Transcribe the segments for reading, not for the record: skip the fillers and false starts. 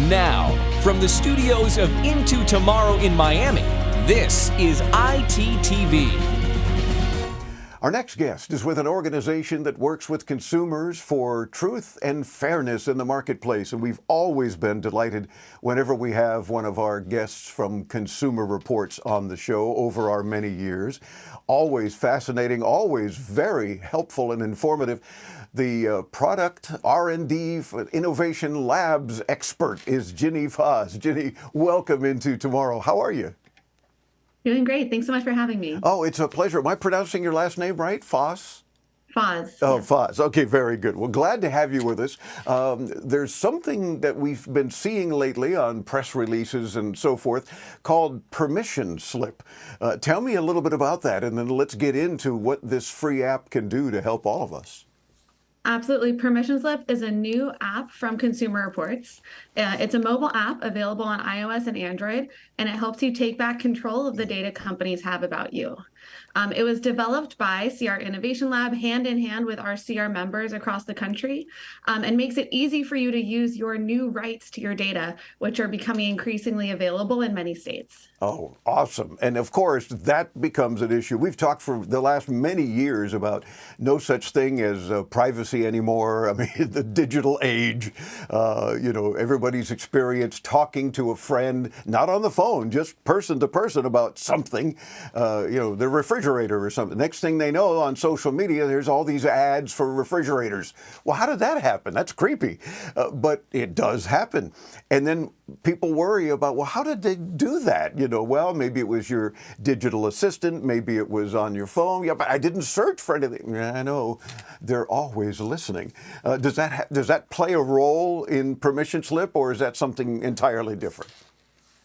Now, from the studios of Into Tomorrow in Miami, this is ITTV. Our next guest is with an organization that works with consumers for truth and fairness in the marketplace. And we've always been delighted whenever we have one of our guests from Consumer Reports on the show over our many years. Always fascinating, always very helpful and informative. The product R&D Innovation Labs expert is Ginny Fahs. Ginny, welcome Into Tomorrow. How are you? Doing great. Thanks so much for having me. Oh, it's a pleasure. Am I pronouncing your last name right? Fahs? Fahs. Oh, yes. Fahs. Okay, very good. Well, glad to have you with us. There's something that we've been seeing lately on press releases and so forth called permission slip. Tell me a little bit about that, and then let's get into what this free app can do to help all of us. Absolutely. Permission Slip is a new app from Consumer Reports. It's a mobile app available on iOS and Android, and it helps you take back control of the data companies have about you. It was developed by CR Innovation Lab hand in hand with our CR members across the country, and makes it easy for you to use your new rights to your data, which are becoming increasingly available in many states. Oh, awesome. And of course, that becomes an issue. We've talked for the last many years about no such thing as privacy anymore. I mean, the digital age, everybody's experienced talking to a friend, not on the phone, just person to person about something, the refrigerator or something. Next thing they know, on social media, there's all these ads for refrigerators. Well, how did that happen? That's creepy. But it does happen. And then people worry about, well, how did they do that? Well, maybe it was your digital assistant, maybe it was on your phone. Yeah, but I didn't search for anything. Yeah, I know. They're always listening. Does that play a role in permission slip, or is that something entirely different?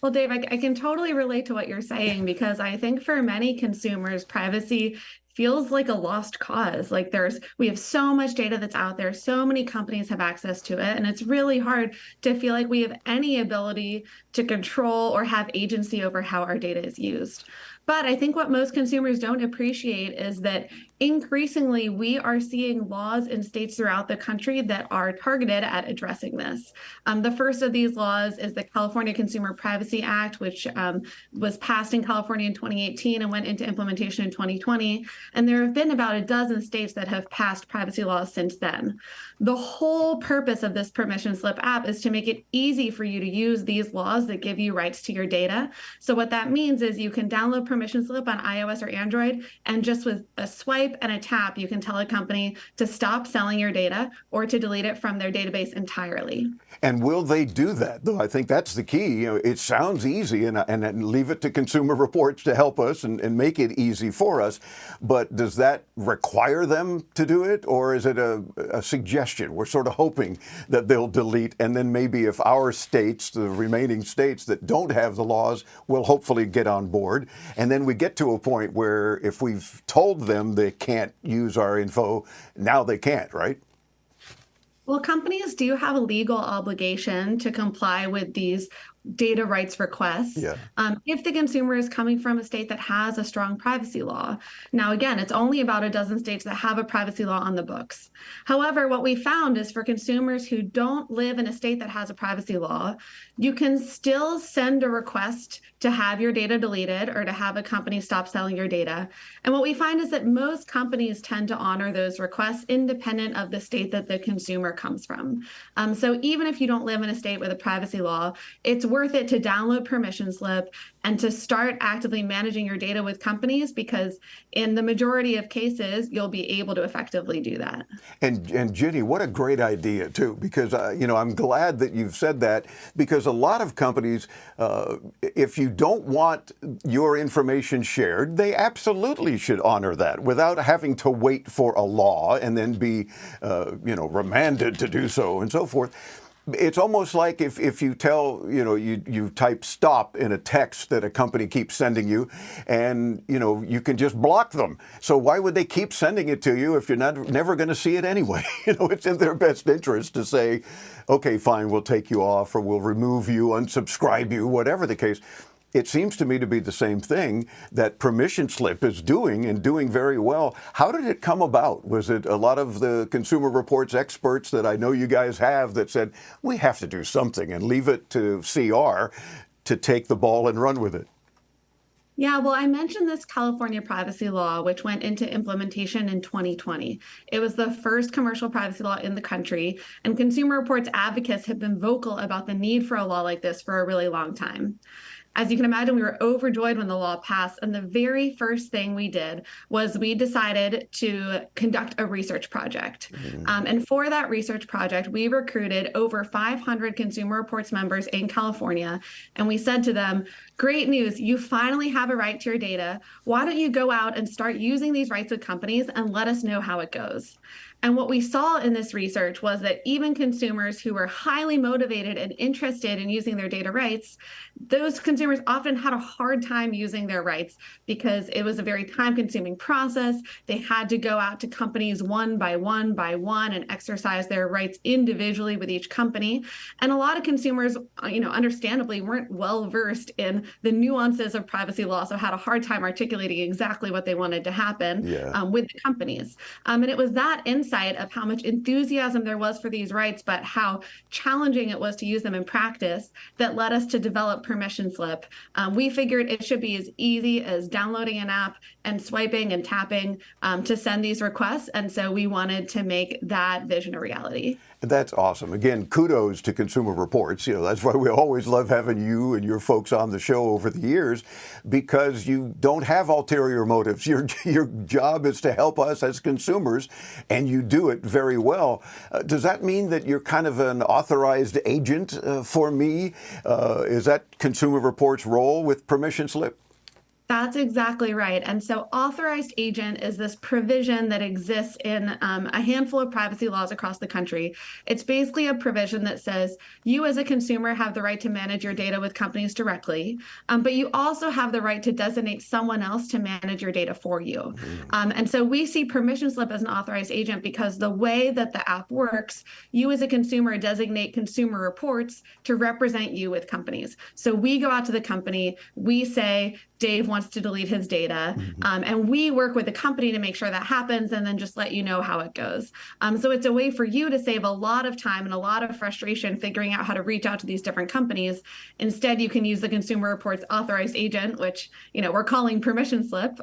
Well, Dave, I can totally relate to what you're saying, because I think for many consumers, privacy feels like a lost cause. Like we have so much data that's out there, so many companies have access to it, and it's really hard to feel like we have any ability to control or have agency over how our data is used. But I think what most consumers don't appreciate is that increasingly we are seeing laws in states throughout the country that are targeted at addressing this. The first of these laws is the California Consumer Privacy Act, which was passed in California in 2018 and went into implementation in 2020. And there have been about a dozen states that have passed privacy laws since then. The whole purpose of this permission slip app is to make it easy for you to use these laws that give you rights to your data. So what that means is you can download permission slip on iOS or Android, and just with a swipe and a tap, you can tell a company to stop selling your data or to delete it from their database entirely. And will they do that, though? I think that's the key. It sounds easy, and leave it to Consumer Reports to help us and make it easy for us. But does that require them to do it, or is it a suggestion? We're sort of hoping that they'll delete, and then maybe if our states, the remaining states that don't have the laws, will hopefully get on board. And then we get to a point where if we've told them they can't use our info, now they can't, right? Well, companies do have a legal obligation to comply with these data rights requests if the consumer is coming from a state that has a strong privacy law. Now, again, it's only about a dozen states that have a privacy law on the books. However, what we found is for consumers who don't live in a state that has a privacy law, you can still send a request to have your data deleted or to have a company stop selling your data. And what we find is that most companies tend to honor those requests independent of the state that the consumer comes from. So even if you don't live in a state with a privacy law, it's worth it to download permission slip and to start actively managing your data with companies, because in the majority of cases, you'll be able to effectively do that. And Ginny, what a great idea, too, because, I'm glad that you've said that, because a lot of companies, if you don't want your information shared, they absolutely should honor that without having to wait for a law and then be, remanded to do so and so forth. It's almost like if you tell, you type stop in a text that a company keeps sending you, and, you can just block them. So why would they keep sending it to you if you're never going to see it anyway? It's in their best interest to say, okay, fine, we'll take you off, or we'll remove you, unsubscribe you, whatever the case. it seems to me to be the same thing that permission slip is doing, and doing very well. How did it come about? Was it a lot of the Consumer Reports experts that I know you guys have that said, we have to do something, and leave it to CR to take the ball and run with it? Yeah, well, I mentioned this California privacy law, which went into implementation in 2020. It was the first commercial privacy law in the country, and Consumer Reports advocates have been vocal about the need for a law like this for a really long time. As you can imagine, we were overjoyed when the law passed, and the very first thing we did was we decided to conduct a research project. And for that research project, we recruited over 500 Consumer Reports members in California, and we said to them, great news, you finally have a right to your data. Why don't you go out and start using these rights with companies and let us know how it goes? And what we saw in this research was that even consumers who were highly motivated and interested in using their data rights, those consumers often had a hard time using their rights because it was a very time-consuming process. They had to go out to companies one by one and exercise their rights individually with each company. And a lot of consumers, understandably weren't well-versed in the nuances of privacy law, so had a hard time articulating exactly what they wanted to happen with the companies. And it was that insight of how much enthusiasm there was for these rights, but how challenging it was to use them in practice, that led us to develop Permission Slip. We figured it should be as easy as downloading an app and swiping and tapping to send these requests. And so we wanted to make that vision a reality. That's awesome. Again, kudos to Consumer Reports. That's why we always love having you and your folks on the show over the years, because you don't have ulterior motives. Your job is to help us as consumers, and you do it very well. Does that mean that you're kind of an authorized agent for me? Is that Consumer Reports' role with Permission Slip? That's exactly right. And so authorized agent is this provision that exists in a handful of privacy laws across the country. It's basically a provision that says you as a consumer have the right to manage your data with companies directly, but you also have the right to designate someone else to manage your data for you. And so we see Permission Slip as an authorized agent because the way that the app works, you as a consumer designate Consumer Reports to represent you with companies. So we go out to the company, we say, Dave wants to delete his data. And we work with the company to make sure that happens and then just let you know how it goes. So it's a way for you to save a lot of time and a lot of frustration figuring out how to reach out to these different companies. Instead, you can use the Consumer Reports authorized agent, which we're calling Permission Slip.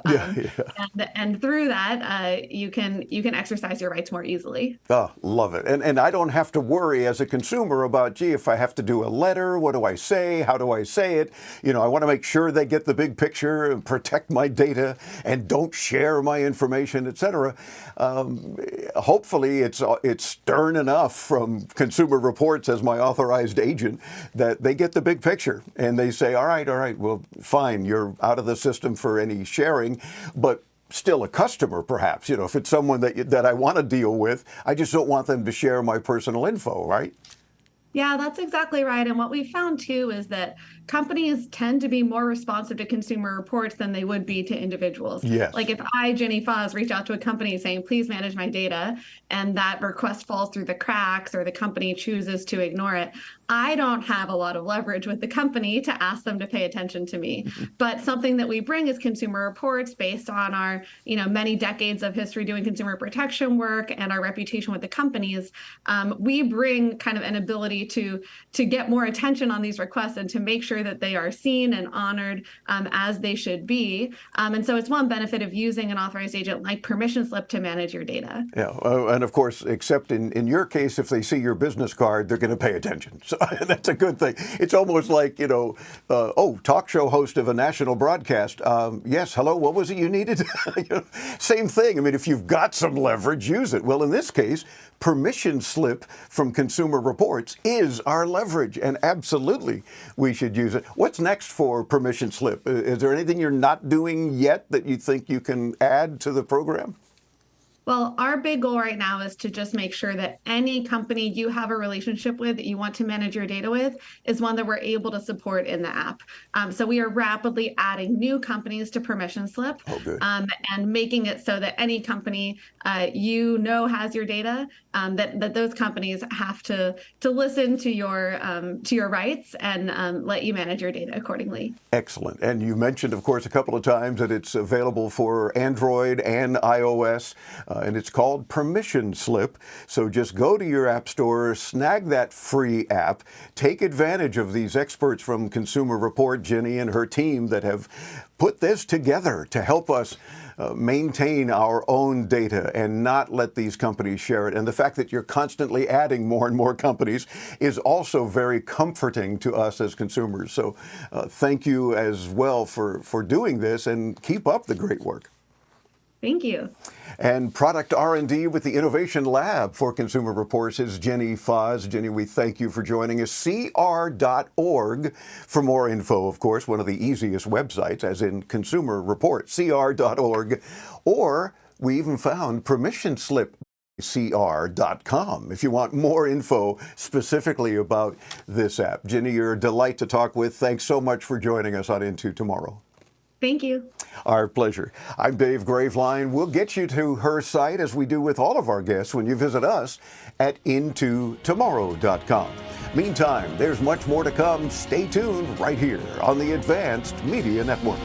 And through that, you can exercise your rights more easily. Oh, love it. And I don't have to worry as a consumer about, gee, if I have to do a letter, what do I say? How do I say it? I want to make sure they get the big picture and protect my data and don't share my information, etc. Hopefully it's stern enough from Consumer Reports as my authorized agent that they get the big picture and they say, all right, well, fine, you're out of the system for any sharing, but still a customer, perhaps. If it's someone that I want to deal with, I just don't want them to share my personal info, right? Yeah, that's exactly right. And what we found too is that companies tend to be more responsive to Consumer Reports than they would be to individuals. Yes. Like if I, Ginny Fahs, reach out to a company saying, please manage my data, and that request falls through the cracks or the company chooses to ignore it, I don't have a lot of leverage with the company to ask them to pay attention to me. But something that we bring is Consumer Reports based on our, many decades of history doing consumer protection work and our reputation with the companies. We bring kind of an ability to get more attention on these requests and to make sure that they are seen and honored as they should be. And so it's one benefit of using an authorized agent like Permission Slip to manage your data. Yeah, and of course, except in your case, if they see your business card, they're going to pay attention. So that's a good thing. It's almost like, talk show host of a national broadcast. Yes, hello, what was it you needed? Same thing. I mean, if you've got some leverage, use it. Well, in this case, Permission Slip from Consumer Reports is our leverage, and absolutely we should use it. What's next for Permission Slip? Is there anything you're not doing yet that you think you can add to the program? Well, our big goal right now is to just make sure that any company you have a relationship with that you want to manage your data with is one that we're able to support in the app. So we are rapidly adding new companies to permission slip, and making it so that any company has your data, that those companies have to listen to your rights and let you manage your data accordingly. Excellent. And you mentioned, of course, a couple of times that it's available for Android and iOS, and it's called Permission Slip. So just go to your app store, snag that free app, take advantage of these experts from Consumer Report, Ginny and her team, that have put this together to help us maintain our own data and not let these companies share it. And the fact that you're constantly adding more and more companies is also very comforting to us as consumers. So thank you as well for doing this, and keep up the great work. Thank you. And product R&D with the Innovation Lab for Consumer Reports is Ginny Fahs. Ginny, we thank you for joining us. CR.org for more info, of course, one of the easiest websites, as in Consumer Report, CR.org. Or we even found Permission Slip. CR.com if you want more info specifically about this app. Ginny, you're a delight to talk with. Thanks so much for joining us on Into Tomorrow. Thank you. Our pleasure. I'm Dave Graveline. We'll get you to her site, as we do with all of our guests, when you visit us at intotomorrow.com. Meantime, there's much more to come. Stay tuned right here on the Advanced Media Network.